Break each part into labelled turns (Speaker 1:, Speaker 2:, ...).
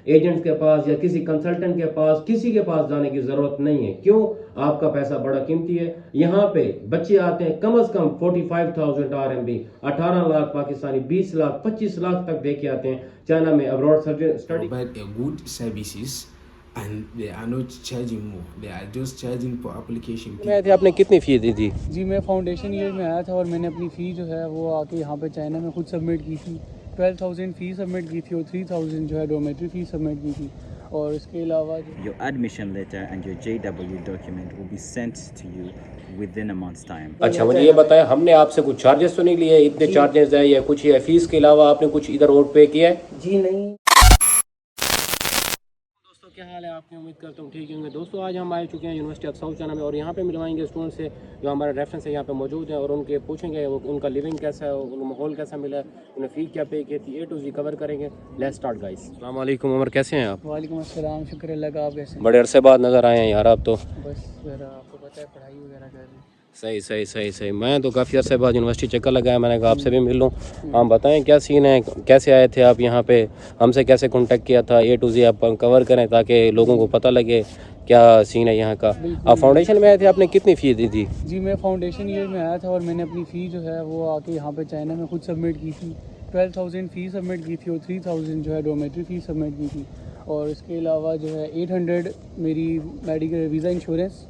Speaker 1: Agent के पास या किसी कंसल्टेंट के पास, किसी के पास जाने की ज़रूरत नहीं है। क्यों? आपका पैसा बड़ा कीमती है। यहाँ पे बच्चे आते हैं कम से कम 45,000 RMB, 18 लाख पाकिस्तानी, 20 लाख, 25 लाख तक दे के आते हैं चाइना में abroad study.
Speaker 2: Provide a good services and they are not charging more. They are just charging for application fee.
Speaker 1: में थे, आपने कितनी फीस दी थी?
Speaker 3: जी मैं फाउंडेशन ईयर में आया था और मैंने अपनी फ़ी जो है वो आके यहाँ पे चाइना में खुद सबमिट की थी। 12,000 फ़ी सबमिट की थी और 3,000 जो है डोमेट्री फ़ी सबमिट की थी। और इसके अलावा
Speaker 4: Your admission letter and your JW document will be sent to you within a month's time.
Speaker 1: अच्छा, मुझे ये बताएं, हमने आपसे कुछ चार्जेस तो नहीं लिए? इतने चार्जेस है या कुछ, या फीस के अलावा आपने कुछ इधर और पे किया है?
Speaker 3: जी नहीं।
Speaker 1: दोस्तों क्या हाल है आपकी? उम्मीद करता हूँ ठीक होंगे। दोस्तों आज हम आए चुके हैं यूनिवर्सिटी ऑफ साउथ चाइना में और यहाँ पे मिलवाएंगे स्टूडेंट से जो हमारे रेफरेंस है यहाँ पे मौजूद हैं और उनके पूछेंगे उनका लिविंग कैसा है, उनका माहौल कैसा मिला है, उन्हें फ़ी क्या पे की थी, A to Z कवर करेंगे। Let's start guys. अस्सलाम वालेकुम उमर, कैसे हैं आप?
Speaker 3: वालेकुम अस्सलाम, शुक्र अल्लाह का, आप कैसे हैं?
Speaker 1: बड़े अरसे बाद नज़र आए हैं यार आप तो।
Speaker 3: बस ज़रा आपको पता है पढ़ाई वगैरह कर रही।
Speaker 1: सही सही सही सही। मैं तो काफ़ी अर्से बाद यूनिवर्सिटी चक्कर लगाया, मैंने कहा आपसे भी मिल लूँ। आप बताएं क्या सीन है, कैसे आए थे आप यहाँ पे, हमसे कैसे कांटेक्ट किया था? A to Z आप कवर करें ताकि लोगों को पता लगे क्या सीन है यहाँ का। आप फाउंडेशन में आए थे, आपने कितनी फ़ी दी थी?
Speaker 3: जी मैं फाउंडेशन ईयर में आया था और मैंने अपनी फ़ी जो है वो आके यहाँ पे चाइना में खुद सबमिट की थी। 12,000 फ़ी सबमिट की थी और 3,000 जो है डोमेट्री फ़ी सबमिट की थी। और इसके अलावा जो है 800 मेरी मेडिकल वीज़ा इंश्योरेंस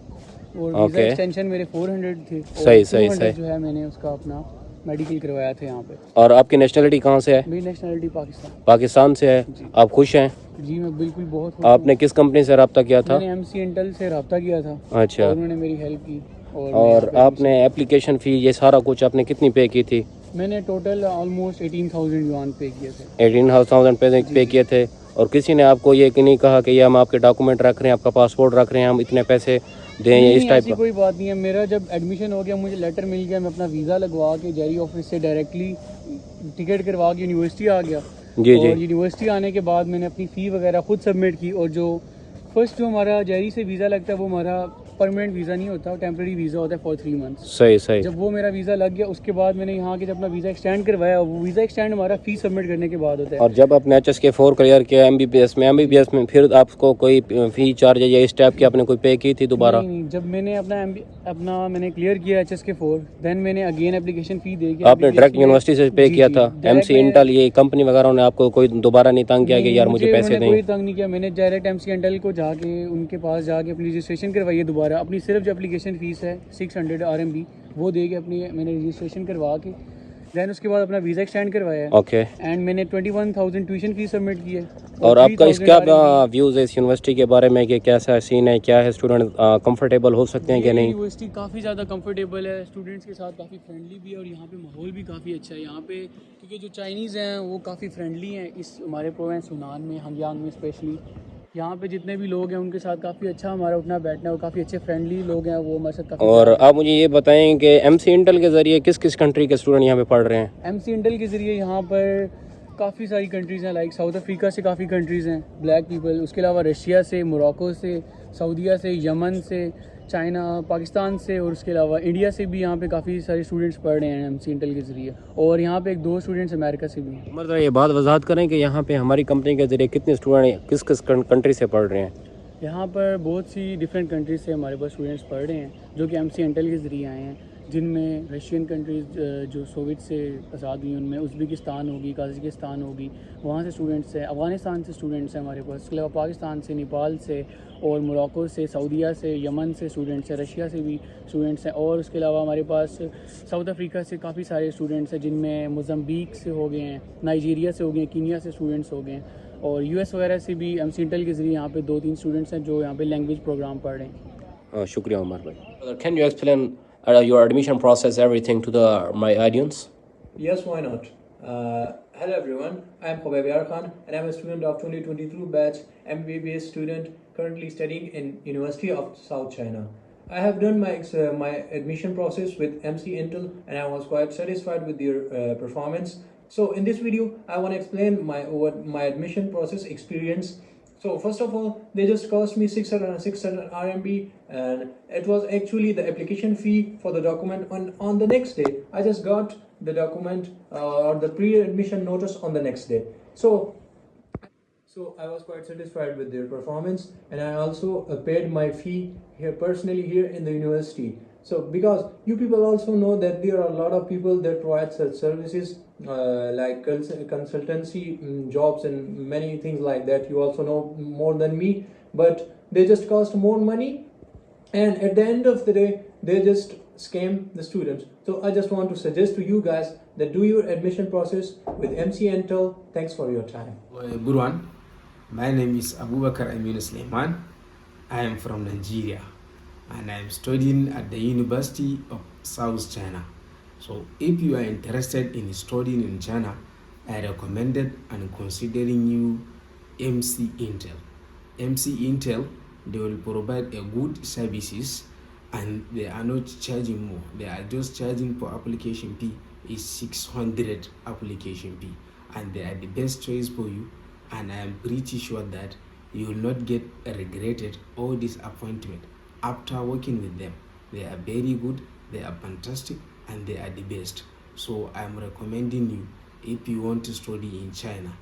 Speaker 3: और वीज़ा एक्सटेंशन मेरे 400 थे।
Speaker 1: सही सही सही।
Speaker 3: जो है मैंने उसका अपना मेडिकल करवाया था यहाँ पे।
Speaker 1: और आपकी नेशनलिटी कहाँ से है?
Speaker 3: मेरी नेशनलिटी पाकिस्तान।
Speaker 1: पाकिस्तान से है। आप खुश हैं?
Speaker 3: जी मैं बिल्कुल बहुत खुश
Speaker 1: आपने किस कंपनी से रब्ता किया था?
Speaker 3: मैंने MC इंटेल से रब्ता किया था।
Speaker 1: अच्छा।
Speaker 3: और उन्होंने मेरी हेल्प की।
Speaker 1: और आपने एप्लीकेशन फ़ी ये सारा कुछ आपने कितनी पे की थी?
Speaker 3: मैंने टोटल ऑलमोस्ट 18,000 युआन पे किए थे।
Speaker 1: 18,000 पे किए थे। और किसी ने आपको ये कि नहीं कहा कि ये हम आपके डॉक्यूमेंट रख रहे हैं, आपका पासपोर्ट रख रहे हैं, हम इतने पैसे दें या इस टाइप का?
Speaker 3: कोई बात नहीं है। मेरा जब एडमिशन हो गया, मुझे लेटर मिल गया, मैं अपना वीज़ा लगवा के जेरी ऑफिस से डायरेक्टली टिकट करवा के यूनिवर्सिटी आ गया।
Speaker 1: जी
Speaker 3: और
Speaker 1: जी।
Speaker 3: यूनिवर्सिटी आने के बाद मैंने अपनी फ़ी वगैरह खुद सबमिट की। और जो फर्स्ट जो हमारा जेरी से वीज़ा लगता है वो हमारा परमानेंट वीज़ा नहीं होता, टेम्प्रेरी वीज़ा होता है फॉर 3 मंथ्स।
Speaker 1: सही सही।
Speaker 3: जब वो मेरा वीज़ा लग गया उसके बाद मैंने यहाँ के जब अपना वीज़ा एक्सटेंड करवाया, वो वीज़ा एक्सटेंड हमारा फ़ी सबमिट करने के बाद होता है।
Speaker 1: और जब आपने HSK4 क्लियर किया MBBS में फिर आपको कोई फ़ी चार्ज या इस टाइप की आपने कोई पे की थी दोबारा?
Speaker 3: नहीं, जब मैंने अपना मैंने क्लियर किया HSK4, देन मैंने अगेन एप्लीकेशन फ़ी दे के
Speaker 1: आपने डायरेक्ट यूनिवर्सिटी से पे किया था? MC इंटेल ये कंपनी वगैरह ने आपको कोई दोबारा नहीं तंग किया कि यार मुझे पैसे दें?
Speaker 3: कोई तंग नहीं किया। मैंने डायरेक्ट MC इंटेल को जाके उनके पास जाके अपनी रजिस्ट्रेशन करवाई है दोबारा। अपनी सिर्फ जो एप्लीकेशन फ़ीस है 600 RMB वो दे के अपनी मैंने रजिस्ट्रेशन करवा के दैन उसके बाद अपना वीज़ा एक्सटेंड करवाया है।
Speaker 1: ओके।
Speaker 3: एंड मैंने 21,000 ट्यूशन फ़ीस सबमिट की है।
Speaker 1: और आपका इस क्या व्यूज़ है इस यूनिवर्सिटी के बारे में कि कैसा सीन है, क्या है, स्टूडेंट कंफर्टेबल हो सकते हैं कि नहीं?
Speaker 3: यूनिवर्सिटी काफ़ी ज़्यादा कंफर्टेबल है, स्टूडेंट्स के साथ काफ़ी फ्रेंडली भी है और यहाँ पे माहौल भी काफ़ी अच्छा है। यहाँ पे क्योंकि जो चाइनीज़ हैं वो काफ़ी फ्रेंडली हैं इस हमारे प्रोविंस हुनान में, हंगयांग में स्पेशली। यहाँ पे जितने भी लोग हैं उनके साथ काफ़ी अच्छा हमारा उठना बैठना है और काफ़ी अच्छे फ्रेंडली लोग हैं वो हमारे साथ काफ़ी।
Speaker 1: और आप मुझे ये बताएं कि MC इंटेल के ज़रिए किस किस कंट्री के स्टूडेंट यहाँ पे पढ़ रहे हैं?
Speaker 3: MC इंटेल के ज़रिए यहाँ पर काफ़ी सारी कंट्रीज़ हैं, लाइक साउथ अफ्रीका से काफ़ी कंट्रीज़ हैं ब्लैक पीपल। उसके अलावा रशिया से, मोरक्को से, सऊदीया से, यमन से, चाइना, पाकिस्तान से और उसके अलावा इंडिया से भी यहाँ पे काफ़ी सारे स्टूडेंट्स पढ़ रहे हैं MC इंटेल के ज़रिए। और यहाँ पे 1-2 स्टूडेंट्स अमेरिका से भी हैं।
Speaker 1: मतलब ये बात वजाहत करें कि यहाँ पे हमारी कंपनी के ज़रिए कितने स्टूडेंट किस किस कंट्री से पढ़ रहे हैं?
Speaker 3: यहाँ पर बहुत सी डिफरेंट कंट्रीज से हमारे पास स्टूडेंट्स पढ़ रहे हैं जो कि MC इंटेल के ज़रिए आए हैं, जिनमें रशियन कंट्रीज़ जो सोवियत से आज़ाद हुई उनमें उज़्बेकिस्तान होगी, कज़ाकिस्तान होगी, वहाँ से स्टूडेंट्स हैं। अफ़गानिस्तान से स्टूडेंट्स हैं हमारे पास। उसके अलावा पाकिस्तान से, नेपाल से और मोरक्को से, सऊदीया से, यमन से स्टूडेंट्स हैं, रशिया से भी स्टूडेंट्स हैं। और उसके अलावा हमारे पास साउथ अफ्रीका से काफ़ी सारे स्टूडेंट्स हैं, जिनमें मोज़म्बिक से हो गए हैं, नाइजीरिया से हो गए हैं, कीनिया से स्टूडेंट्स हो गए हैं। और US वगैरह से भी MC इंटेल के ज़रिए यहाँ पे 2-3 स्टूडेंट्स हैं जो यहाँ पे लैंग्वेज प्रोग्राम पढ़ रहे हैं।
Speaker 1: शुक्रिया उमर भाई। Can you explain your admission process everything to the my audience?
Speaker 5: Yes, why not? Hello everyone, I am Khobaib Yar Khan and I am a student of 2022 batch MBBS student currently studying in University of South China. I have done my admission process with MC Intel and I was quite satisfied with their performance. So in this video, I want to explain my admission process experience. So first of all, they just cost me 600 RMB and it was actually the application fee for the document on the next day. I just got the document or the pre-admission notice on the next day. So So I was quite satisfied with their performance, and I also paid my fee here personally here in the university. So because you people also know that there are a lot of people that provide such services like consultancy jobs and many things like that. You also know more than me, but they just cost more money, and at the end of the day they just scam the students. So I just want to suggest to you guys that do your admission process with MC Intel. Thanks for your time.
Speaker 2: Burwan, my name is Abubakar Aminu Suleiman. I am from Nigeria and I am studying at the University of South China. So if you are interested in studying in China, I recommended and considering you MC Intel. MC Intel, they will provide a good services and they are not charging more. They are just charging for application fee is 600 application fee, and they are the best choice for you. And I am pretty sure that you will not get regretted or disappointment after working with them. They are very good, they are fantastic, and they are the best. So I am recommending you, if you want to study in China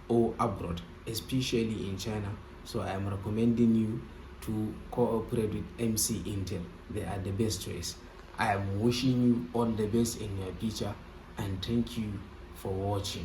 Speaker 2: or abroad, especially in China, so I am recommending you to cooperate with MC Intel. They are the best choice. I am wishing you all the best in your future, and thank you for watching.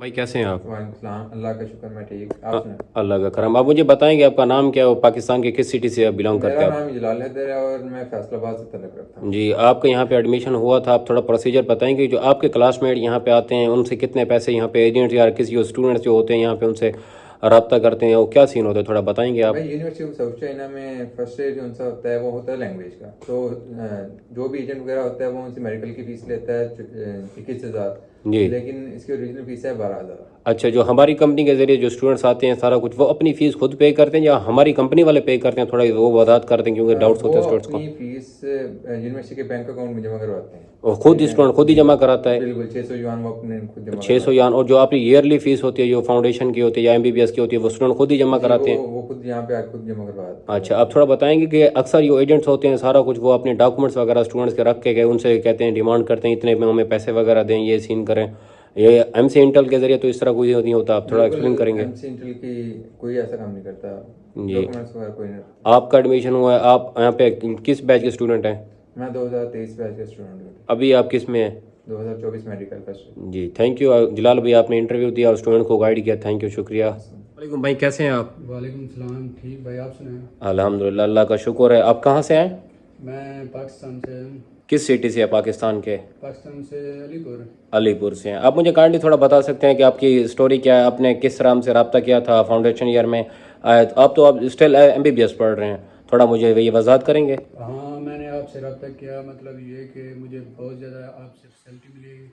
Speaker 1: भाई कैसे हैं आप?
Speaker 6: वालेकुम अल्लाह का शुक्र मैं ठीक। आप सुनाएं?
Speaker 1: अल्लाह का करम। आप मुझे बताएंगे आपका नाम क्या है और पाकिस्तान के किस सिटी से आप बिलोंग करते
Speaker 6: मेरा
Speaker 1: हैं?
Speaker 6: नाम जलाल हैदर है और मैं फैसलाबाद से तल्लुक़ रखता हूँ।
Speaker 1: जी, आपका यहाँ पे एडमिशन हुआ था, आप थोड़ा प्रोसीजर बताएंगे जो आपके क्लासमेट यहाँ पे आते हैं उनसे कितने पैसे यहाँ पे एजेंट्स या किसी स्टूडेंट्स जो होते हैं यहाँ पे उनसे रब्ता करते हैं, वो क्या सीन होता है, थोड़ा बताएंगे आप?
Speaker 6: भाई यूनिवर्सिटी ऑफ साउथ चाइना में फर्स्ट ईयर जो उनसा होता है वो होता है लैंग्वेज का। तो जो भी एजेंट वगैरह होता है वो उनसे मेडिकल की फीस लेता है 21,000
Speaker 1: जी,
Speaker 6: लेकिन इसकी ओरिजिनल फीस है 12,000।
Speaker 1: अच्छा, जो हमारी कंपनी के जरिए जो स्टूडेंट्स आते हैं सारा कुछ वो अपनी फीस खुद पे करते हैं या हमारी कंपनी वाले पे करते हैं? थोड़ा वो वजाहत करते हैं क्योंकि डाउट्स होते हैं स्टूडेंट्स को।
Speaker 6: अपनी फीस यूनिवर्सिटी के बैंक अकाउंट में जमा करवाते हैं
Speaker 1: और खुद स्टूडेंट खुद ही जमा कराता है?
Speaker 6: बिल्कुल 600 युआन वो अपने खुद जमा
Speaker 1: 600 यान। और जो आपकी ईयरली फीस होती है जो फाउंडेशन की होती है या एमबीबीएस की होती है वो स्टूडेंट खुद ही जमा कराते हैं?
Speaker 6: वो खुद यहाँ पे आके खुद जमा करवाते हैं।
Speaker 1: अच्छा, आप थोड़ा बताएंगे कि अक्सर जो एजेंट्स होते हैं सारा कुछ वो अपने डॉक्यूमेंट्स वगैरह स्टूडेंट्स के रख के गए उनसे कहते हैं डिमांड करते हैं इतने में हमें पैसे वगैरह दें, ये सीन करें। ये एमसी इंटेल के जरिए तो इस तरह कोई नहीं होता, आप थोड़ा एक्सप्लेन करेंगे?
Speaker 6: एमसी इंटेल की कोई ऐसा काम नहीं करता
Speaker 1: जी।
Speaker 6: डॉक्यूमेंट्स वगैरह कोई नहीं।
Speaker 1: आपका एडमिशन हुआ है, आप यहाँ पे किस बैच के स्टूडेंट हैं?
Speaker 6: मैं 2023 बैच का स्टूडेंट हूँ।
Speaker 1: अभी आप किस में हैं?
Speaker 6: 2024 मेडिकल फर्स्ट।
Speaker 1: जी, थैंक यू जलाल भाई, आपने इंटरव्यू दिया और स्टूडेंट को गाइड किया, थैंक यू, शुक्रिया। वालेकुम भाई, कैसे हैं आप?
Speaker 3: वालेकुम सलाम, ठीक भाई, आप सुनाएं?
Speaker 1: अल्हम्दुलिल्लाह, अल्लाह का शुक्र है। आप कहाँ से हैं?
Speaker 3: मैं पाकिस्तान से
Speaker 1: किस सिटी से है पाकिस्तान के?
Speaker 3: पाकिस्तान से अलीपुर।
Speaker 1: अलीपुर से हैं आप। मुझे काइंडली थोड़ा बता सकते हैं कि आपकी स्टोरी क्या है, आपने किस तरह से रब्ता किया था फाउंडेशन ईयर में? आप तो आप स्टिल एमबीबीएस पढ़ रहे हैं, थोड़ा मुझे ये वजाहत करेंगे?
Speaker 3: हाँ, मैंने आपसे रब्ता किया, मतलब ये कि मुझे बहुत ज़्यादा आपसे फैसिलिटी मिली,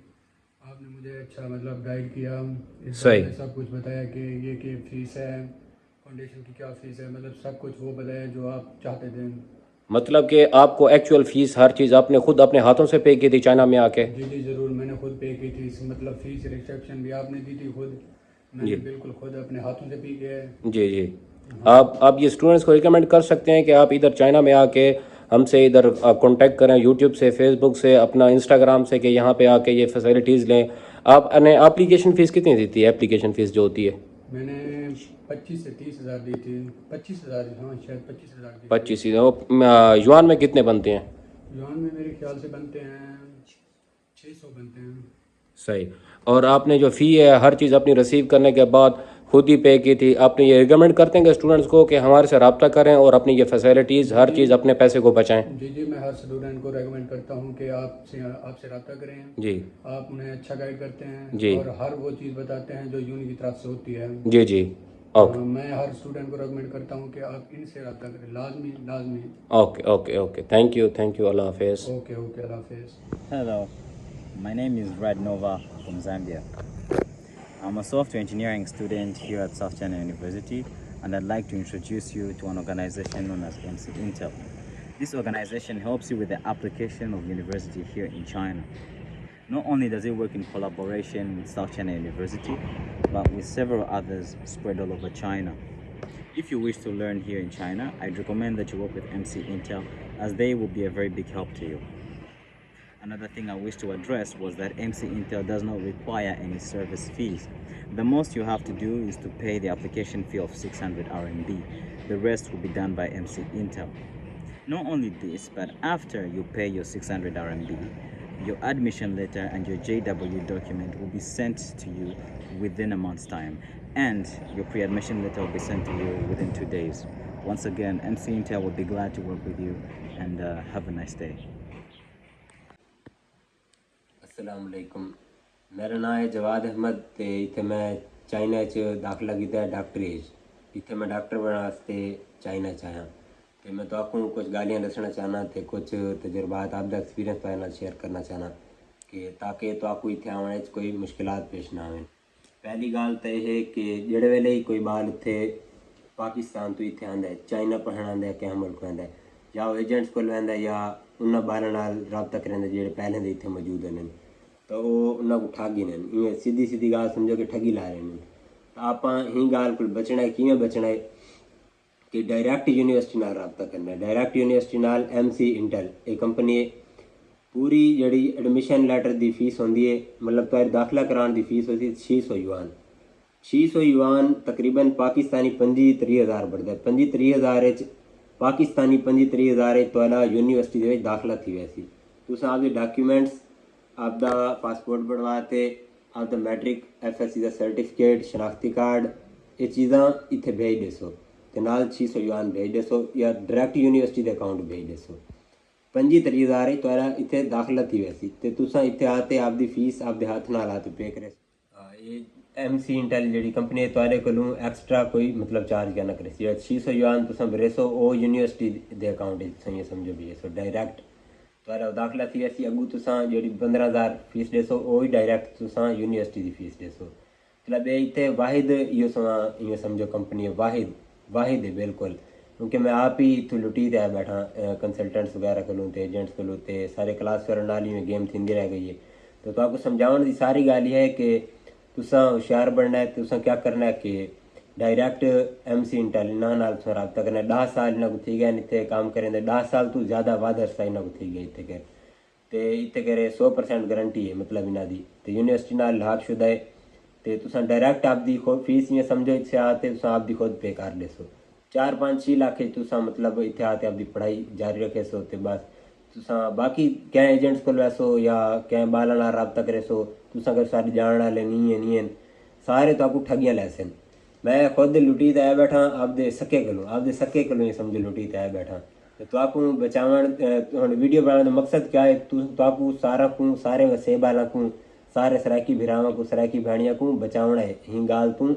Speaker 3: आपने मुझे अच्छा मतलब गाइड किया, इस
Speaker 1: सही।
Speaker 3: बारे में सब कुछ बताया कि ये कि फ़ीस है, फाउंडेशन की क्या फ़ीस है, मतलब सब कुछ वो बताया जो आप चाहते थे।
Speaker 1: मतलब कि आपको एक्चुअल फीस हर चीज़ आपने खुद अपने हाथों से पे की थी चाइना में आके?
Speaker 3: जी जी ज़रूर, मैंने खुद पे की थी, मतलब फ़ीस रिसेप्शन भी आपने दी थी खुद, मैंने बिल्कुल खुद अपने हाथों से पी के।
Speaker 1: जी जी। आप ये स्टूडेंट्स को रिकमेंड कर सकते हैं कि आप इधर चाइना में आके हमसे इधर कांटेक्ट करें यूट्यूब से, फेसबुक से, अपना इंस्टाग्राम से, कि यहाँ पे आके ये फैसिलिटीज़ लें। आपने एप्लीकेशन फ़ीस कितनी दी थी? एप्लीकेशन फ़ीस जो होती है
Speaker 3: मैंने 25 से 30 हज़ार दी थी, 25,000, हाँ शायद 25,000 दी।
Speaker 1: 25 युआन में कितने बनते हैं?
Speaker 3: युआन में मेरे ख्याल से बनते हैं 600 बनते हैं।
Speaker 1: सही। और आपने जो फ़ी है हर चीज़ अपनी रिसीव करने के बाद खुद ही पे की थी। आपने ये रिकमेंड करते हैं कि स्टूडेंट्स को कि हमारे से रब्ता करें और अपनी ये फैसिलिटीज़ हर चीज़ अपने पैसे को बचाएं?
Speaker 3: जी मैं हर स्टूडेंट को रेकमेंड करता हूँ कि आपसे रब्ता करें।
Speaker 1: जी
Speaker 3: आप उन्हें अच्छा गाइड करते हैं
Speaker 1: जी
Speaker 3: और हर वो चीज़ बताते हैं जो यूनी की तरफ से होती है।
Speaker 1: जी जी ओके
Speaker 3: मैं हर स्टूडेंट को रेकमेंड करता हूँ कि आप इनसे रब्ता करें, लाजमी लाजमी।
Speaker 1: Okay okay okay thank you Allah हाफिज़।
Speaker 3: ओके अल्लाह हाफिज़।
Speaker 4: Hello, my name is Rad Nova from Zambia. I'm a software engineering student here at South China University, and I'd like to introduce you to an organization known as MC Intel. This organization helps you with the application of university here in China. Not only does it work in collaboration with South China University, but with several others spread all over China. If you wish to learn here in China, I'd recommend that you work with MC Intel, as they will be a very big help to you. Another thing I wish to address was that MC Intel does not require any service fees. The most you have to do is to pay the application fee of 600 RMB. The rest will be done by MC Intel. Not only this, but after you pay your 600 RMB, your admission letter and your JW document will be sent to you within a month's time, and your pre-admission letter will be sent to you within 2 days. Once again, MC Intel will be glad to work with you, and have a nice day.
Speaker 1: अस्सलाम वालेकुम, मेरा नाम है जवाद अहमद ते इत्थे मैं China च दाखला कीता है डॉक्टरी च। इत्थे मैं डॉक्टर बनने वास्ते चाइना च आया ते मैं तो आपको कुछ गालियाँ दसना चाहना ते कुछ तजुर्बात आपका एक्सपीरियंस पाए नाल शेयर करना चाहना कि ताकि तो आपको इत्थे आने च कोई मुश्किलात पेश ना आवे। पहली गल तो यह है कि जेड़े वेले ही कोई बाल इत्थे पाकिस्तान तो इत्थे आंदा है, चाइना पढ़न आंदा है, क्या मुल्क आंदा है, या वो एजेंट्स को आंदा है या उन्होंने बालों नाल रब्ता करेंदा जेड़े पहले दे इत्थे मौजूद हैं, तो वो उन्होंने को ठग ही नहीं। इवें सीधी सीधी गाल समझो कि ठगी ला रहे हैं। तो आप ही गाल को बचना है, किवें बचना है कि डायरैक्ट यूनिवर्सिटी नाल रब्ता करना है। डायरैक्ट यूनिवर्सिटी नाल MC इंटल एक कंपनी है। पूरी जड़ी एडमिशन लैटर की फीस होंदी है, मतलब तो दाखला कराने की फीस होती है 600 युआन। 600 युआन तकरीबन पाकिस्तानी 25-30 बढ़ता है। 25-30 पाकिस्तानी 25-30 तो यूनिवर्सिटी के दाखला थी। वैसी तुम आपके डॉक्यूमेंट्स, आपका पासपोर्ट बनवाते, आपका मैट्रिक FSC का सर्टिफिकेट, शनाख्ती कार्ड, ये चीज़ा इत्थे भेज देसो ते नाल 600 युआन भेज देसो या डायरैक्ट यूनिवर्सिटी के अकाउंट भेज देसो। 25-30 तो इत्थे दाखला थी वैसी ते तुसां इत्थे आते आपकी फीस आपके हाथ नाल आते पे करे। ये MC इंटल जी कंपनी है तुआरे कोलों एक्स्ट्रा कोई मतलब चार्ज क्या ना करे। 600 युआन तुसां भरेसो वो यूनिवर्सिटी के अकाउंट ये समझो भी सो डायरैक्ट तुआरा दाखला थी वैसी। अगू तुसां जी 15,000 फीस देसो वो ही डायरैक्ट तुसां यूनिवर्सिटी की फीस देसो। मतलब ये इतने वाहिद यो ये समझो कंपनी है, वाहिद है बिल्कुल। क्योंकि मैं आप ही इतों लुटी ते बैठा कंसल्टेंट्स वगैरह कोलों ते एजेंट्स कोलों ते सारे क्लास करने वाली में गेम थी रह गई है। तो आपको समझाने की सारी गल है कि तुसां होशियार बनना है। तुसां क्या करना है कि डायरैक्ट MC इंटल इन्होंने नाल रब्ता करना है। 10 साल इन्होंने थी गए इतने काम करें, 10 साल तो ज़्यादा वाद अरसा इन्होंने थी गए इतने कर तो इतने करे 100% गारंटी है मतलब इन्हों की। तो यूनिवर्सिटी नाल लाभशुदा है तो तुसां डायरैक्ट आपकी खुद फीस ये समझो इतने आते तुसां आपकी खुद पे कर देसो। 4-5-6 लाख तुसां मतलब इतने आते आपकी पढ़ाई जारी रखे सो तो बस तुसां बाकी क्या एजेंट्स को वैसो या क्या बाला नाल रब्ता करे सो तुसां अगर सारे जान वाले नहीं हैं सारे तो आपको ठगियाँ लैसन। मैं खुद लुटी तो आया बैठा आपके सके कलो ये समझो लुटी तो आया बैठा। तो आपको बचावन वीडियो बनाने का मकसद क्या है, तो आपको सारे वसे बाला को सारे सराकी भिरावां को सराकी भाणियां को बचावना है। ही गाल तू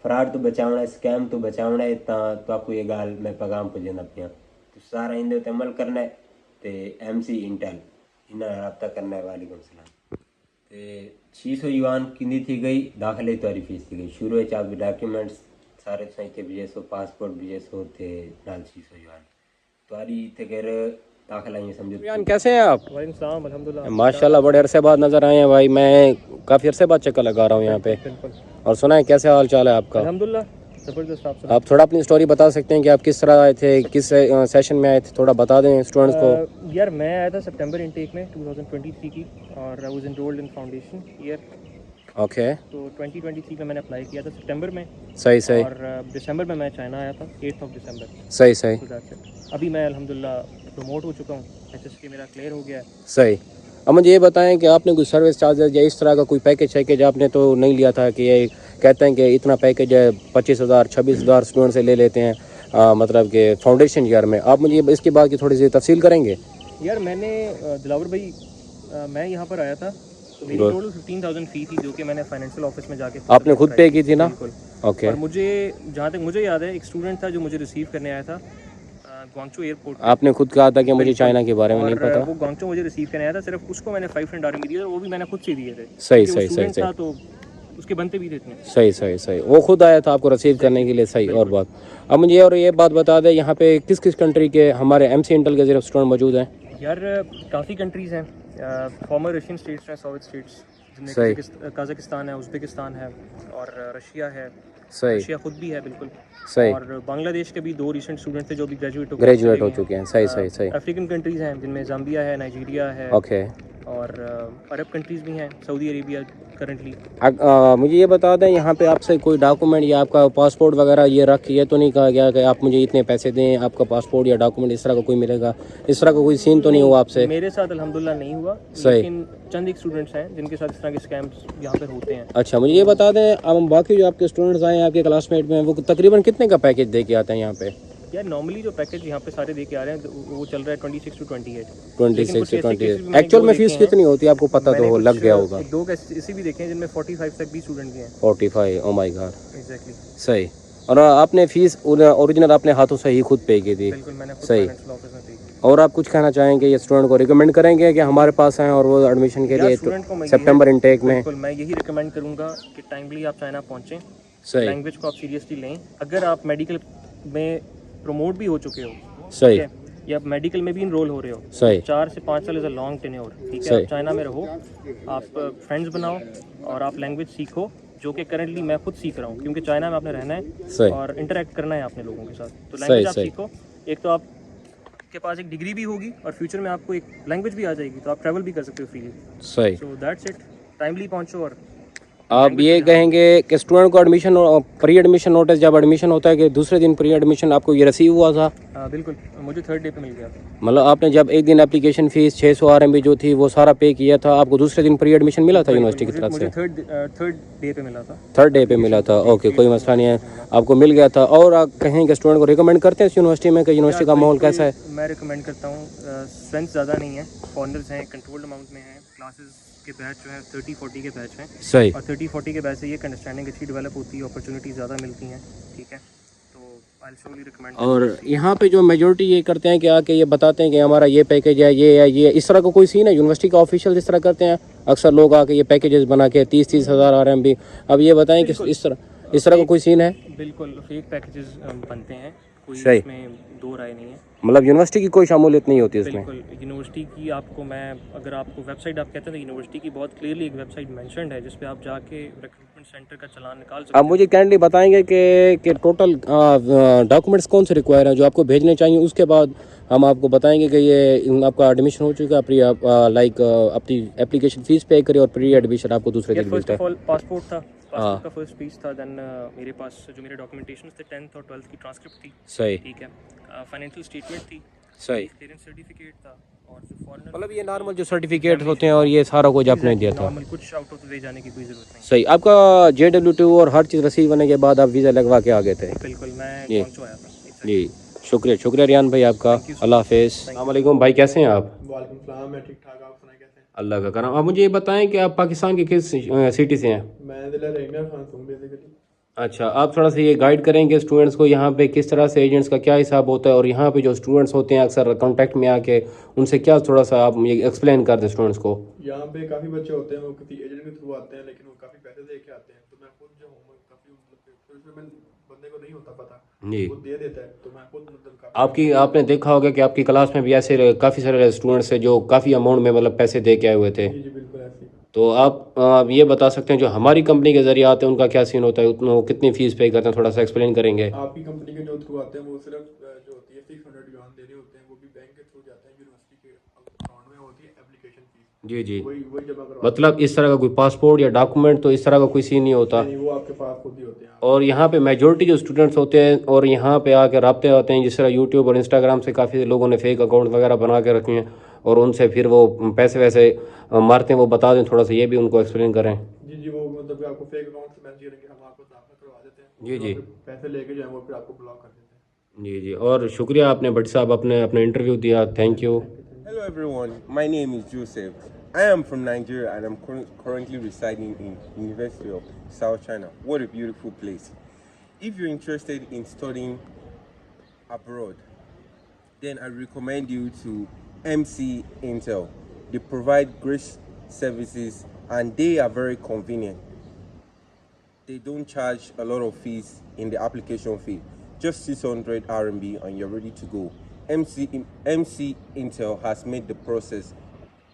Speaker 1: फ्रॉड तो बचावना है, स्कैम तो बचावना है। तो आपको ये गाल मैं पैगाम पुजना पिया तो सारा इन अमल करना है। तो MC इंटल इन्हें रब्ता करना है। वालेकुम सलाम। तो 600 युआन किंदी थी गई दाखिले तुम्हारी फीस थी गई। शुरू में आपके डॉक्यूमेंट्स सारे तुम इतने भेजेसो, पासपोर्ट भेजेसो तो नाल 600 युआन तुम्हारी इतने कर दाखिला ये समझो। यान कैसे हैं आप?
Speaker 3: अल्हम्दुलिल्लाह
Speaker 1: माशाल्लाह बड़े अरसे बाद नज़र आए हैं भाई। मैं काफ़ी अरसे बाद चक्कर लगा रहा हूँ यहाँ पे। और सुना है कैसे हाल चाल है आपका?
Speaker 3: अल्हम्दुलिल्लाह ज़बरदस्त।
Speaker 1: आप थोड़ा अपनी स्टोरी बता सकते हैं कि आप किस तरह आए थे, किस सेशन में आए थे, थोड़ा बता दें स्टूडेंट्स को।
Speaker 7: यार मैं आया था सितंबर इनटेक में 2023 की और I was enrolled in foundation year.
Speaker 1: Okay
Speaker 7: तो 2023 में मैंने अप्लाई किया था सितंबर में।
Speaker 1: सही
Speaker 7: और दिसंबर में मैं चाइना आया था 8 दिसंबर।
Speaker 1: सही
Speaker 7: अभी मैं अल्हम्दुलिल्लाह प्रमोट हो चुका हूँ, HSK मेरा क्लियर हो गया है।
Speaker 1: सही। अब मुझे ये बताएं कि आपने कोई सर्विस चार्जेस या इस तरह का कोई पैकेज आपने तो नहीं लिया था कि ये कहते हैं कि इतना पैकेज है 25,000 26,000 स्टूडेंट से ले लेते हैं मतलब कि फाउंडेशन ईयर में। आप मुझे इसके बाद की थोड़ी सी तफसील करेंगे?
Speaker 7: यार मैंने दिलावर भाई मैं यहाँ पर आया था तो मेरी टोटल 15,000 फ़ी थी, जो कि मैंने फाइनेंशियल ऑफिस में जाके
Speaker 1: आपने खुद पे की थी ना?
Speaker 7: बिल्कुल।
Speaker 1: ओके।
Speaker 7: और मुझे जहाँ तक मुझे याद है एक स्टूडेंट था जो मुझे रिसीव करने आया था ग्वांगचू एयरपोर्ट।
Speaker 1: आपने खुद कहा था कि मुझे चाइना के बारे में नहीं पता।
Speaker 7: वो ग्वांगचू मुझे रिसीव करने आया था, सिर्फ उसको मैंने 500 RMB दिए, वो भी मैंने खुद से दिए थे।
Speaker 1: सही
Speaker 7: क्योंकि
Speaker 1: सही
Speaker 7: वो
Speaker 1: सही
Speaker 7: student
Speaker 1: सही
Speaker 7: था तो उसके बनते भी थे इतने।
Speaker 1: सही सही सही, वो खुद आया था आपको रिसीव करने के लिए। सही। और बात अब मुझे और ये बात बता दें, यहाँ पे किस किस कंट्री के हमारे MC इंटेल के सिर्फ स्टूडेंट मौजूद हैं?
Speaker 7: यार काफ़ी कंट्रीज़ हैं, फॉर्मर रशियन स्टेट्स हैं, सोवियत स्टेट्स
Speaker 1: सही।
Speaker 7: जिनमें कजाकिस्तान है, उज़्बेकिस्तान है और रशिया है।
Speaker 1: सही
Speaker 7: रशिया खुद भी है बिल्कुल।
Speaker 1: सही।
Speaker 7: और बांग्लादेश के भी 2 रिसेंट स्टूडेंट थे जो भी
Speaker 1: ग्रेजुएट हो चुके हैं। सही सही सही।
Speaker 7: अफ्रीकन कंट्रीज़ हैं जिनमें जाम्बिया है, नाइजीरिया है
Speaker 1: ओके।
Speaker 7: और अरब कंट्रीज़ भी हैं, सऊदी अरेबिया करंटली।
Speaker 1: मुझे ये बता दें, यहाँ पे आपसे कोई डॉक्यूमेंट या आपका पासपोर्ट वगैरह ये रख ये तो नहीं कहा गया कि आप मुझे इतने पैसे दें, आपका पासपोर्ट या डॉक्यूमेंट इस तरह का कोई मिलेगा? इस तरह का कोई सीन तो नहीं हुआ आपसे?
Speaker 7: मेरे साथ अल्हम्दुलिल्लाह नहीं हुआ,
Speaker 1: सही।
Speaker 7: लेकिन चंद एक स्टूडेंट्स हैं जिनके साथ इस तरह के स्कैम्स यहाँ पर होते हैं।
Speaker 1: अच्छा, मुझे ये बता दें, अब बाकी जो आपके स्टूडेंट्स आए हैं आपके क्लासमेट में, वो तकरीबन कितने का पैकेज दे के आते हैं यहाँ पे?
Speaker 7: यार नॉर्मली जो पैकेज यहाँ पे सारे दे के आ रहे हैं वो चल रहा है 26 to 28।
Speaker 1: 26 से 28। एक्चुअल में फीस कितनी होती है आपको पता तो हो, लग गया होगा?
Speaker 7: 2 ऐसे भी देखे हैं जिनमें 45 तक भी स्टूडेंट हैं।
Speaker 1: 45? Oh my God.
Speaker 7: एग्जैक्टली।
Speaker 1: सही। और आपने फीस ओरिजिनल अपने हाथों से ही खुद पे की थी?
Speaker 7: बिल्कुल, मैंने खुद
Speaker 1: सही।
Speaker 7: फाइनेंशियल ऑफिस में पे।
Speaker 1: और आप कुछ कहना चाहेंगे ये स्टूडेंट को रिकमेंड करेंगे कि हमारे पास आएँ और वो एडमिशन के लिए सितंबर इनटेक में?
Speaker 7: बिल्कुल, मैं यही रिकमेंड करूँगा कि टाइमली आप चाइना पहुँचें।
Speaker 1: सही।
Speaker 7: लैंग्वेज को आप सीरियसली लें। अगर आप मेडिकल में प्रमोट भी हो चुके हो,
Speaker 1: सही,
Speaker 7: ठीक है, या मेडिकल में भी इनरोल हो रहे हो,
Speaker 1: सही,
Speaker 7: 4 से 5 साल इज़ अ लॉन्ग टेन्योर, ठीक है।
Speaker 1: सही।
Speaker 7: आप चाइना में रहो, आप फ्रेंड्स बनाओ और आप लैंग्वेज सीखो, जो कि करंटली मैं खुद सीख रहा हूँ, क्योंकि चाइना में आपने रहना है
Speaker 1: सही,
Speaker 7: और इंटरेक्ट करना है आपने लोगों के साथ। तो लैंग्वेज आप
Speaker 1: सही।
Speaker 7: सीखो। एक तो आप के पास एक डिग्री भी होगी और फ्यूचर में आपको एक लैंग्वेज भी आ जाएगी, तो आप ट्रैवल भी कर सकते हो फ्रीली।
Speaker 1: सही।
Speaker 7: सो दैट्स इट, टाइमली पहुँचो। और
Speaker 1: आप ये कहेंगे कि स्टूडेंट को एडमिशन प्री एडमिशन नोटिस जब एडमिशन होता है कि दूसरे दिन प्री एडमिशन आपको ये रिसीव हुआ था?
Speaker 7: बिल्कुल, मुझे 3rd डे पे मिल गया था।
Speaker 1: मतलब आपने जब एक दिन एप्लीकेशन फ़ीस 600 RMB जो थी वो सारा पे किया था, आपको दूसरे दिन प्री एडमिशन मिला था यूनिवर्सिटी की तरफ से?
Speaker 7: मुझे 3rd डे पे मिला था।
Speaker 1: 3rd डे पे मिला था। ओके, कोई मसला नहीं है, आपको मिल गया था। और आप कहेंगे स्टूडेंट को रिकमेंड करते हैं इस यूनिवर्सिटी में कि यूनिवर्सिटी का माहौल कैसा है?
Speaker 7: मैं रिकमेंड करता हूँ। स्ट्रेंथ ज़्यादा नहीं है, फॉरनर्स हैं, कंट्रोल्ड अमाउंट में हैं, क्लासेस के बैच जो है 30-40 के बैच हैं।
Speaker 1: सही।
Speaker 7: और 30-40 के बैच से ये अंडरस्टैंडिंग अच्छी डेवलप होती है, अपॉर्चुनिटी ज़्यादा मिलती हैं, ठीक है। तो आई श्योरली रिकमेंड।
Speaker 1: और यहाँ पे जो मेजोरिटी ये करते हैं कि आके ये बताते हैं कि हमारा ये पैकेज है, ये इस तरह का कोई सीन है? यूनिवर्सिटी का ऑफिशियल इस तरह करते हैं अक्सर लोग आके ये पैकेजेस बना के 30-30 हज़ार RMB। अब ये बताएं कि इस तरह का कोई सीन है?
Speaker 7: बिल्कुल फेक पैकेजेस बनते हैं, कोई
Speaker 1: सही।
Speaker 7: इसमें दो राय नहीं है।
Speaker 1: मतलब यूनिवर्सिटी की कोई शामूलियत नहीं होती इसमें?
Speaker 7: बिल्कुल, यूनिवर्सिटी की आपको मैं अगर आपको वेबसाइट आप कहते हैं तो यूनिवर्सिटी की बहुत क्लियरली एक वेबसाइट मेंशन्ड है जिस पे आप जाके रिक्रूटमेंट सेंटर का चालान निकाल सकते
Speaker 1: आप मुझे कैंडली बताएंगे कि टोटल डॉक्यूमेंट्स कौन से रिक्वायर हैं जो आपको भेजने चाहिए, उसके बाद हम आपको बताएंगे कि ये आपका एडमिशन हो चुका है, प्री लाइक अपनी एप्लीकेशन फ़ीस पे करिए और प्री एडमिशन आपको दूसरे दिन
Speaker 7: फर्स्ट
Speaker 1: मिलता
Speaker 7: ऑफ
Speaker 1: है।
Speaker 7: ऑल पासपोर्ट था, पासपोर्ट का फर्स्ट पीस था। देन मेरे पास जो मेरे डॉक्यूमेंटेशन थे 10th और 12th की ट्रांसक्रिप्ट थी,
Speaker 1: सही,
Speaker 7: ठीक है। फाइनेंशियल स्टेटमेंट थी,
Speaker 1: सही।
Speaker 7: क्लियरेंस सर्टिफिकेट था और जो फॉरेनर
Speaker 1: मतलब ये नॉर्मल जो सर्टिफिकेट होते हैं और ये सारा कुछ आपने दिया था?
Speaker 7: नॉर्मल, कुछ आउट ऑफ द वे जाने की कोई ज़रूरत नहीं।
Speaker 1: सही। आपका JW2 और हर चीज़ रिसीव होने के बाद आप वीज़ा लगवा के आ गए थे?
Speaker 7: बिल्कुल, मैं
Speaker 1: जी।
Speaker 7: पहुंच आया था।
Speaker 1: जी, शुक्रिया रियान भाई आपका। अल्लाह हाफिज़। अस्सलाम वालेकुम भाई, कैसे हैं आप?
Speaker 8: वालेकुम सलाम, मैं ठीक ठाक, आप सुनाए कैसे हैं?
Speaker 1: अल्लाह का करम। आप मुझे ये बताएं कि आप पाकिस्तान के किस सिटी से हैं?
Speaker 8: मैं ज़िला रहीमिया खान से हूँ बेसिकली।
Speaker 1: अच्छा, आप थोड़ा सा ये गाइड करेंगे स्टूडेंट्स को यहाँ पे किस तरह से एजेंट्स का क्या हिसाब होता है, और यहाँ पे जो स्टूडेंट्स होते हैं अक्सर कांटेक्ट में आके उनसे क्या थोड़ा सा आप ये एक्सप्लेन कर दें स्टूडेंट्स को।
Speaker 8: यहाँ पे काफ़ी बच्चे होते हैं वो किसी एजेंट के थ्रू आते हैं, लेकिन वो काफ़ी पैसे दे के आते हैं। तो मैं खुद जो हूँ काफ़ी मतलब बंदे को नहीं होता पता,
Speaker 1: जी,
Speaker 8: वो दे देता है, तो मैं खुद मतलब
Speaker 1: आपने देखा होगा कि आपकी क्लास में भी ऐसे काफ़ी सारे स्टूडेंट्स हैं जो काफ़ी अमाउंट में मतलब पैसे दे के आए हुए थे।
Speaker 8: जी बिल्कुल ऐसे।
Speaker 1: तो आप ये बता सकते हैं जो हमारी कंपनी के ज़रिए आते हैं उनका क्या सीन होता है, उतना वो कितनी फ़ीस पे करते हैं, थोड़ा सा एक्सप्लेन करेंगे?
Speaker 8: आपकी कंपनी के जो थ्रू आते हैं वो सिर्फ जो होती है 600 yuan देने होते हैं, वो भी बैंक के थ्रू जाते हैं, यूनिवर्सिटी के अकाउंट में होती है एप्लीकेशन फीस।
Speaker 1: जी जी,
Speaker 8: वही जमा करवाते
Speaker 1: मतलब इस तरह का कोई पासपोर्ट या डॉक्यूमेंट तो इस तरह का कोई सीन नहीं होता?
Speaker 8: हैं, वो आपके पास खुद ही होते हैं।
Speaker 1: और यहाँ पे मेजोरिटी जो स्टूडेंट्स होते हैं और यहाँ पे आके राब्ते होते हैं, जिस तरह यूट्यूब और इंस्टाग्राम से काफ़ी लोगों ने फेक अकाउंट वगैरह बना के रखे हैं और उनसे फिर वो पैसे वैसे मारते हैं, वो बता दें थोड़ा सा, ये भी उनको एक्सप्लेन करें।
Speaker 8: जी वो मतलब आपको फेक अकाउंट से मैसेज करेंगे, हम आपको
Speaker 1: जी जी
Speaker 8: पैसे लेके जो है वो फिर आपको ब्लॉक कर देते हैं।
Speaker 1: जी जी। और शुक्रिया आपने भट्ट साहब अपने इंटरव्यू दिया, thank you.
Speaker 9: Hello everyone, my name is Joseph. I am from Nigeria and I'm currently residing in University of South China. What a beautiful place. If you're interested in studying abroad, then I recommend you to MC Intel. They provide great services and they are very convenient. They don't charge a lot of fees in the application fee. Just 600 RMB and you're ready to go. MC Intel has made the process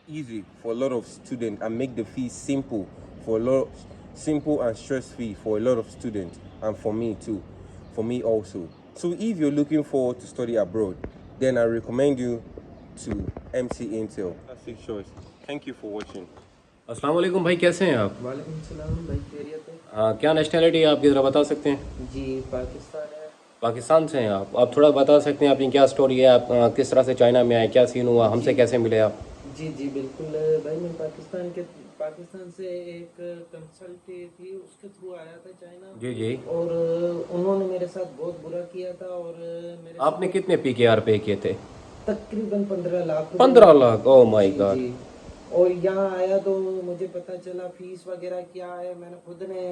Speaker 9: easy for a lot of students and make the fees simple and stress-free for a lot of students and for me too, for me also. So if you're looking forward to study abroad, then I recommend you to MC Intel. That's your choice. Thank you for watching.
Speaker 1: अस्सलाम वालेकुम भाई, कैसे हैं आप?
Speaker 10: वालेकुम सलाम भाई, खैरियत है?
Speaker 1: हाँ, क्या नेशनैलिटी है आपकी, ज़रा बता सकते हैं?
Speaker 10: जी पाकिस्तान है।
Speaker 1: पाकिस्तान से हैं आप थोड़ा बता सकते हैं आपकी क्या स्टोरी है, आप किस तरह से चाइना में आए, क्या सीन हुआ, हमसे कैसे मिले आप?
Speaker 10: जी जी बिल्कुल भाई, मैं पाकिस्तान से एक कंसल्टी थी उसके थ्रू आया था चाइना।
Speaker 1: जी जी।
Speaker 10: और उन्होंने मेरे साथ बहुत बुरा किया था। और मेरे
Speaker 1: आपने कितने PKR पे किए थे?
Speaker 10: तकरीबन 15 lakh.
Speaker 1: 15 lakh, oh my God.
Speaker 10: और यहाँ आया तो मुझे पता चला फीस वगैरह क्या है, मैंने खुद ने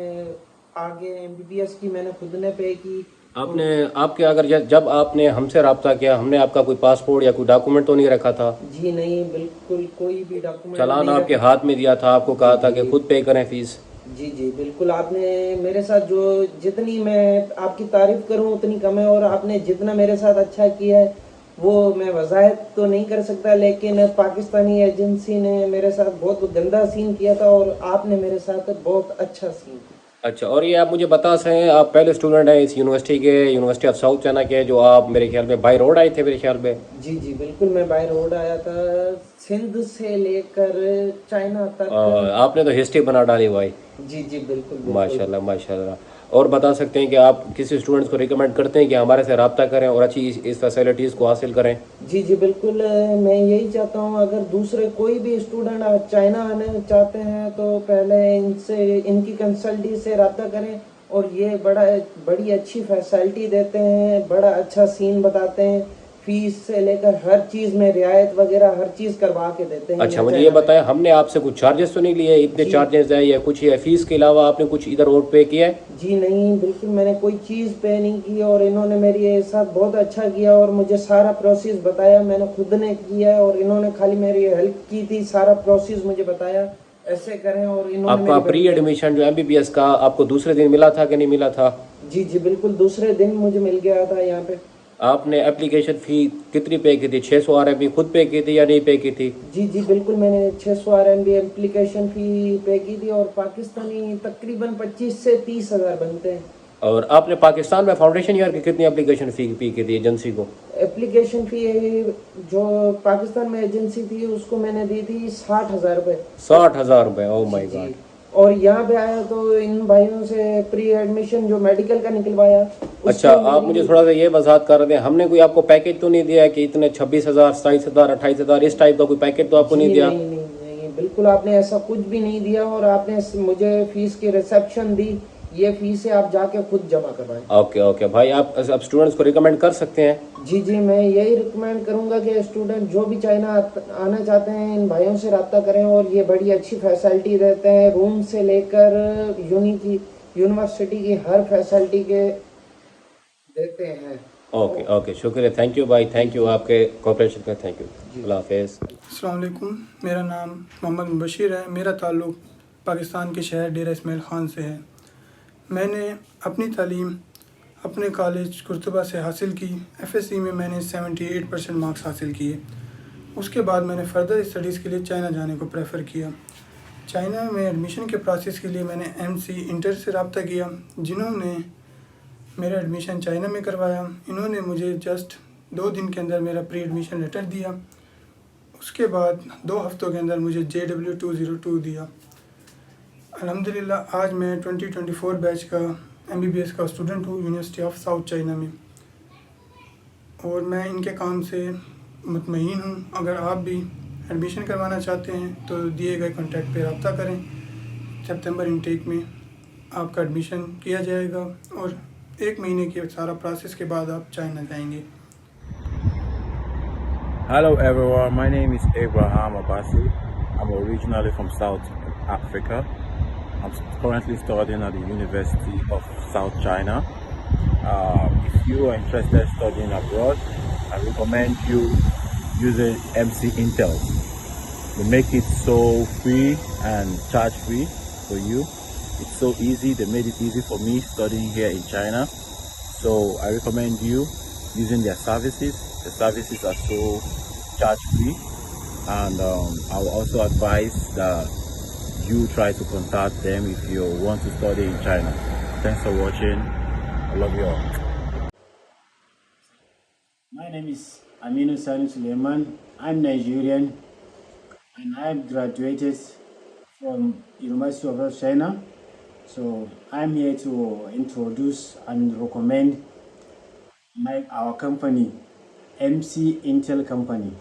Speaker 10: आगे MBBS की मैंने खुद ने पे की।
Speaker 1: आपके अगर जब आपने हमसे रब्ता किया, हमने आपका कोई पासपोर्ट या कोई डॉक्यूमेंट तो नहीं रखा था?
Speaker 10: जी नहीं, बिल्कुल कोई भी डॉक्यूमेंट
Speaker 1: चालान आपके हाथ में दिया था, आपको कहा था कि खुद पे करें फीस?
Speaker 10: जी जी बिल्कुल। आपने मेरे साथ जो जितनी मैं आपकी तारीफ करूं उतनी कम है। और आपने जितना मेरे साथ अच्छा किया है वो मैं वजाहत तो नहीं कर सकता, लेकिन पाकिस्तानी एजेंसी ने मेरे साथ बहुत गंदा सीन किया था और आपने मेरे साथ बहुत अच्छा सीन किया।
Speaker 1: अच्छा, और ये आप मुझे बता सकें, आप पहले स्टूडेंट हैं इस यूनिवर्सिटी के, यूनिवर्सिटी ऑफ साउथ चाइना के, जो आप मेरे ख्याल में बाय रोड आए थे मेरे ख्याल में?
Speaker 10: जी जी बिल्कुल, मैं बाय रोड आया था, सिंध से लेकर चाइना तक।
Speaker 1: आपने तो हिस्ट्री बना डाली भाई।
Speaker 10: जी जी बिल्कुल
Speaker 1: माशाल्लाह माशाल्लाह। और बता सकते हैं कि आप किसी स्टूडेंट्स को रिकमेंड करते हैं कि हमारे से रब्ता करें और अच्छी इस फैसिलिटीज़ को हासिल करें?
Speaker 10: जी जी बिल्कुल, मैं यही चाहता हूँ अगर दूसरे कोई भी स्टूडेंट चाइना आने चाहते हैं तो पहले इनकी कंसल्टी से रब्ता करें। और ये बड़ी अच्छी फैसिलिटी देते हैं, बड़ा अच्छा सीन बताते हैं, फीस से लेकर हर चीज़ में रियायत वगैरह हर चीज़ करवा के देते हैं।
Speaker 1: अच्छा, मुझे ये बताएं, हमने आपसे कुछ चार्जेस तो नहीं लिए? इतने चार्जेस है या कुछ है? फीस के अलावा आपने कुछ इधर और पे किया है?
Speaker 10: जी नहीं, बिल्कुल मैंने कोई चीज़ पे नहीं की। और इन्होंने मेरे साथ बहुत अच्छा किया और मुझे सारा प्रोसेस बताया, मैंने खुद ने किया है और इन्होंने खाली मेरी हेल्प की थी, सारा प्रोसेस मुझे बताया ऐसे करें। और इन्होंने
Speaker 1: आपका प्री एडमिशन जो MBBS का आपको दूसरे दिन मिला था कि नहीं मिला था?
Speaker 10: जी जी बिल्कुल, दूसरे दिन मुझे मिल गया था यहाँ पे।
Speaker 1: आपने एप्लीकेशन फ़ी कितनी पे की थी? 600 RMB खुद पे की थी या नहीं पे की थी?
Speaker 10: जी जी बिल्कुल, मैंने 600 RMB एप्लीकेशन फ़ी पे की थी और पाकिस्तानी तकरीबन 25 से 30 हज़ार बनते हैं।
Speaker 1: और आपने पाकिस्तान में फाउंडेशन ईयर की कितनी एप्लीकेशन फ़ी पे की थी एजेंसी को?
Speaker 10: एप्लीकेशन फ़ी जो पाकिस्तान में एजेंसी थी उसको मैंने दी थी 60,000 रुपये।
Speaker 1: 60,000 रुपये, ओह माय गॉड।
Speaker 10: और यहाँ पे आया तो इन भाइयों से प्री एडमिशन जो मेडिकल का निकलवाया।
Speaker 1: अच्छा, आप मुझे थोड़ा सा ये वजाहत कर रहे थे, हमने कोई आपको पैकेज तो नहीं दिया है कि इतने 26,000, 27,000, 28,000 इस टाइप का कोई पैकेज तो आपको नहीं दिया?
Speaker 10: नहीं, बिल्कुल आपने ऐसा कुछ भी नहीं दिया। और आपने मुझे फीस की रिसेप्शन दी, ये फीस है आप जाके खुद जमा करवाएं।
Speaker 1: ओके भाई, आप अब स्टूडेंट्स को रिकमेंड कर सकते हैं?
Speaker 10: जी जी, मैं यही रिकमेंड करूंगा कि स्टूडेंट जो भी चाइना आना चाहते हैं इन भाइयों से रब्ता करें। और ये बड़ी अच्छी फैसिलिटी देते हैं, रूम से लेकर यूनिवर्सिटी की हर फैसिलिटी के देते हैं।
Speaker 1: ओके, शुक्रिया, थैंक यू भाई, थैंक यू आपके कोऑपरेशन का, थैंक यू, अल्लाह हाफिज़।
Speaker 11: अस्सलाम वालेकुम, मेरा नाम मोहम्मद मुबशिर है। मेरा ताल्लुक़ पाकिस्तान के शहर डेरा इस्माइल ख़ान से है। मैंने अपनी तालीम अपने कॉलेज कुर्तुबा से हासिल की। FSC में मैंने 78% मार्क्स हासिल किए। उसके बाद मैंने फ़र्दर स्टडीज़ के लिए चाइना जाने को प्रेफर किया। चाइना में एडमिशन के प्रोसेस के लिए मैंने MC इंटर से रब्ता किया, जिन्होंने मेरा एडमिशन चाइना में करवाया। इन्होंने मुझे जस्ट 2 दिन के अंदर मेरा प्री एडमिशन लेटर दिया। उसके बाद 2 हफ्तों के अंदर मुझे JW 202 दिया। अल्हम्दुलिल्लाह आज मैं 2024 बैच का MBBS का स्टूडेंट हूँ यूनिवर्सिटी ऑफ साउथ चाइना में, और मैं इनके काम से मुतमईन हूँ। अगर आप भी एडमिशन करवाना चाहते हैं तो दिए गए कॉन्टैक्ट पे रब्ता करें। सितंबर इनटेक में आपका एडमिशन किया जाएगा और 1 महीने के सारा प्रोसेस के बाद आप चाइना जाएंगे।
Speaker 12: Hello everyone, my name is Abraham Abassi. I'm originally from South Africa. I'm currently studying at the University of South China. If you are interested in studying abroad, I recommend you using MC Intel. They make it so free and charge free for you. It's so easy. They made it easy for me studying here in China. So I recommend you using their services. The services are so charge free, and I will also advise that you try to contact them if you want to study in China. Thanks for watching. I love you all.
Speaker 13: My name is Aminu Sani Suleiman. I'm Nigerian and I graduated from University of South China. So I'm here to introduce and recommend our company, MC Intel Company,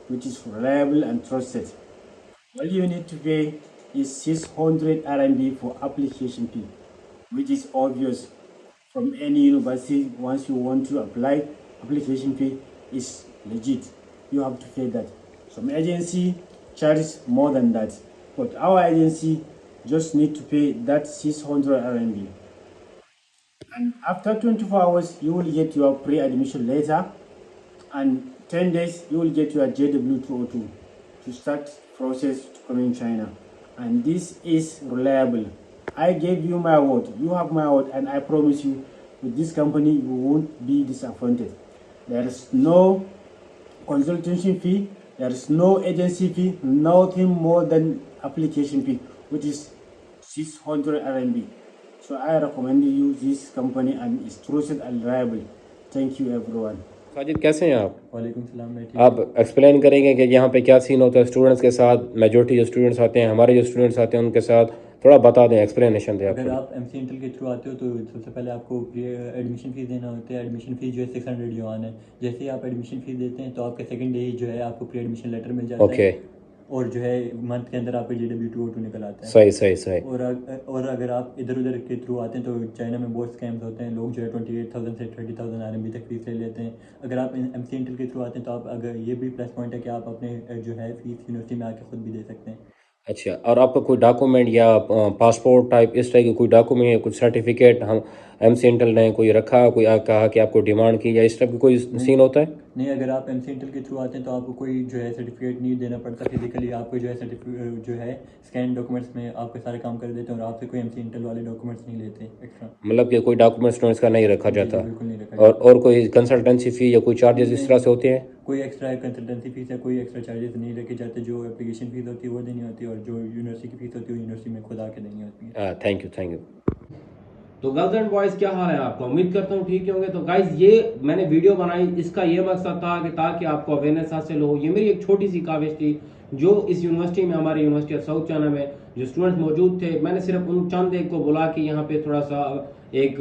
Speaker 13: which is reliable and trusted. All you need to pay is 600 RMB for application fee, which is obvious from any university. Once you want to apply, application fee is legit. You have to pay that. Some agency charges more than that, but our agency just need to pay that 600 RMB. And after 24 hours, you will get your pre-admission letter, and 10 days, you will get your JW202 to start process to come in China. And this is reliable. I gave you my word. You have my word, and I promise you, with this company, you won't be disappointed. There is no consultation fee, there is no agency fee, nothing more than application fee, which is 600 RMB. So I recommend you this company, and it's trusted and reliable. Thank you everyone.
Speaker 1: Sajid कैसे हैं आप?
Speaker 14: वालेकुम सलाम। मैं ठीक।
Speaker 1: आप explain करेंगे कि यहाँ पे क्या सीन होता है स्टूडेंट्स के साथ, मेजॉरिटी जो स्टूडेंट्स आते हैं, हमारे जो स्टूडेंट्स आते हैं उनके साथ, थोड़ा बता दें, एक्सप्लेनेशन दें।
Speaker 14: अगर आप MC इंटेल के थ्रू आते हो तो सबसे पहले आपको एडमिशन फीस देना होता है। एडमिशन फीस जो है 600 युआन है। जैसे ही आप एडमिशन फीस देते हैं तो आपका सेकंड डे ही जो है आपको प्री एडमिशन लेटर मिल जाता है। और जो है मंथ के अंदर आपका JW202 निकल आता है।
Speaker 1: सही।
Speaker 14: और अगर आप इधर उधर के थ्रू आते हैं तो चाइना में बहुत स्कैम्स होते हैं। लोग जो है 28,000 से 30,000 RMB तक फीस ले लेते हैं। अगर आप MC इंटेल के थ्रू आते हैं तो आप अगर ये भी प्लस पॉइंट है कि आप अपने जो है फीस यूनिवर्सिटी में आके खुद भी दे सकते हैं।
Speaker 1: अच्छा, और आपका कोई डॉक्यूमेंट या पासपोर्ट टाइप इस तरह की कोई डॉक्यूमेंट या कुछ सर्टिफिकेट हम MC इंटेल ने कोई रखा, कोई कहा कि आपको डिमांड की, या इस टाइप की कोई सीन होता है?
Speaker 14: नहीं, अगर आप MC इंटेल के थ्रू आते हैं तो आपको कोई जो है सर्टिफिकेट नहीं देना पड़ता। फिजिकली आपको जो है सर्टिफिकेट जो है स्कैन डॉक्यूमेंट्स में आपके सारे काम कर देते हैं और आपसे कोई MC इंटेल वाले डॉक्यूमेंट्स नहीं लेते एक्स्ट्रा।
Speaker 1: मतलब कि कोई डॉक्यूमेंट स्टूडेंट्स का नहीं रखा जाता?
Speaker 14: बिल्कुल नहीं रखा।
Speaker 1: और कोई कंसल्टेंसी फी या कोई चार्जेस इस तरह से होते हैं?
Speaker 14: कोई एक्स्ट्रा कंसल्टेंसी फीस या कोई एक्स्ट्रा चार्जेस नहीं रखे जाते। जो एप्लीकेशन फीस होती है वो देनी होती है और जो यूनिवर्सिटी की फीस होती है वो यूनिवर्सिटी में खुद आके देनी होती है।
Speaker 1: Thank you. तो गर्ल्स एंड बॉयज़, क्या हाल है आपका? उम्मीद करता हूँ ठीक होंगे। तो गाइज, ये मैंने वीडियो बनाई, इसका ये मकसद था कि ताकि आपको अवेयरनेस हासिल हो। ये मेरी एक छोटी सी काविश थी। जो इस यूनिवर्सिटी में, हमारे यूनिवर्सिटी ऑफ साउथ चाइना में जो स्टूडेंट्स मौजूद थे, मैंने सिर्फ उन चंद एक को बुला के यहाँ पे थोड़ा सा एक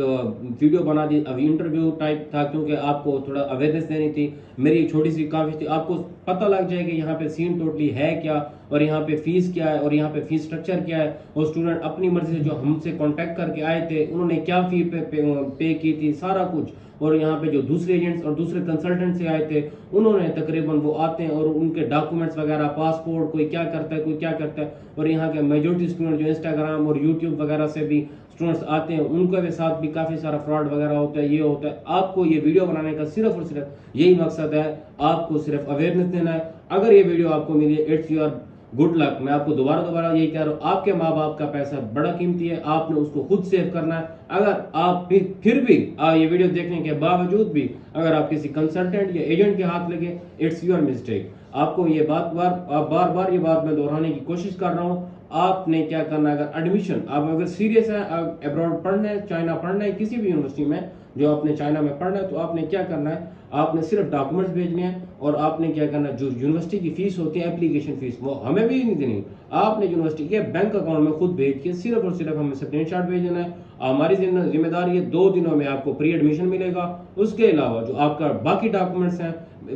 Speaker 1: वीडियो बना दी। अभी इंटरव्यू टाइप था, क्योंकि आपको थोड़ा अवेयरनेस देनी थी। मेरी एक छोटी सी काविश थी, आपको पता लग जाए कि यहाँ पे सीन टोटली है क्या, और यहाँ पे फीस क्या है, और यहाँ पे फीस स्ट्रक्चर क्या है। और स्टूडेंट अपनी मर्जी से जो हमसे कांटेक्ट करके आए थे, उन्होंने क्या फी पे की थी, सारा कुछ। और यहाँ पे जो दूसरे एजेंट्स और दूसरे कंसल्टेंट से आए थे, उन्होंने तकरीबन वो आते हैं और उनके डॉक्यूमेंट्स वगैरह, पासपोर्ट, कोई क्या करता है, कोई क्या करता है। और यहाँ के मेजॉरिटी स्टूडेंट जो इंस्टाग्राम और यूट्यूब वगैरह से भी स्टूडेंट्स आते हैं, उनके साथ भी काफ़ी सारा फ्रॉड वगैरह होता है, ये होता है। आपको ये वीडियो बनाने का सिर्फ और सिर्फ यही मकसद है, आपको सिर्फ अवेयरनेस देना है। अगर ये वीडियो आपको मिली, इट्स योर गुड लक। मैं आपको दोबारा यही कह रहा हूँ, आपके माँ बाप का पैसा बड़ा कीमती है, आपने उसको खुद सेव करना है। अगर आप फिर भी ये वीडियो देखने के बावजूद भी अगर आप किसी कंसल्टेंट या एजेंट के हाथ लगे, इट्स योर मिस्टेक। आपको ये बार बार ये बात मैं दोहराने की कोशिश कर रहा हूँ। आपने क्या करना है, अगर एडमिशन आप अगर सीरियस है, अब्रॉड पढ़ना है, चाइना पढ़ना है, किसी भी यूनिवर्सिटी में जो आपने चाइना में पढ़ना है, तो आपने क्या करना है, आपने सिर्फ डॉक्यूमेंट्स भेजने हैं। और आपने क्या करना है, जो यूनिवर्सिटी की फीस होती है, एप्लीकेशन फीस, वो हमें भी नहीं देनी। आपने यूनिवर्सिटी के बैंक अकाउंट में खुद भेज के सिर्फ और सिर्फ हमें स्क्रीनशॉट भेज देना है। हमारी जिम्मेदारी है, 2 दिनों में आपको प्री एडमिशन मिलेगा। उसके अलावा जो आपका बाकी डॉक्यूमेंट्स हैं,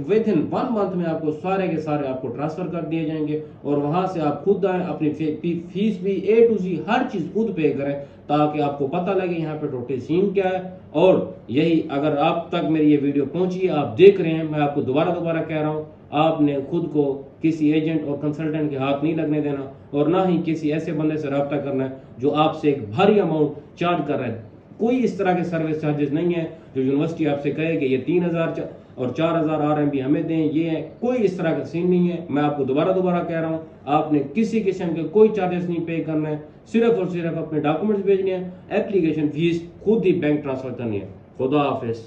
Speaker 1: विद इन 1 मंथ में आपको सारे के सारे आपको ट्रांसफर कर दिए जाएंगे। और वहां से आप खुद आए, अपनी फीस भी A to Z हर चीज खुद पे करें, ताकि आपको पता लगे यहाँ पे टोटल सीन क्या है। और यही अगर आप तक मेरी ये वीडियो पहुंची है, आप देख रहे हैं, मैं आपको दोबारा कह रहा हूँ, आपने खुद को किसी एजेंट और कंसल्टेंट के हाथ नहीं लगने देना और ना ही किसी ऐसे बंदे से रब्ता करना है जो आपसे एक भारी अमाउंट चार्ज कर रहा है। कोई इस तरह के सर्विस चार्जेस नहीं है जो यूनिवर्सिटी आपसे कहे कि ये 3000 और 4000 RMB हमें दें, ये है, कोई इस तरह का सीन नहीं है। मैं आपको दोबारा कह रहा हूँ, आपने किसी किस्म के कोई चार्जेस नहीं पे करना है, सिर्फ और सिर्फ अपने डॉक्यूमेंट्स भेजने हैं, एप्लीकेशन फीस खुद ही बैंक ट्रांसफर करनी है। खुदा हाफिज।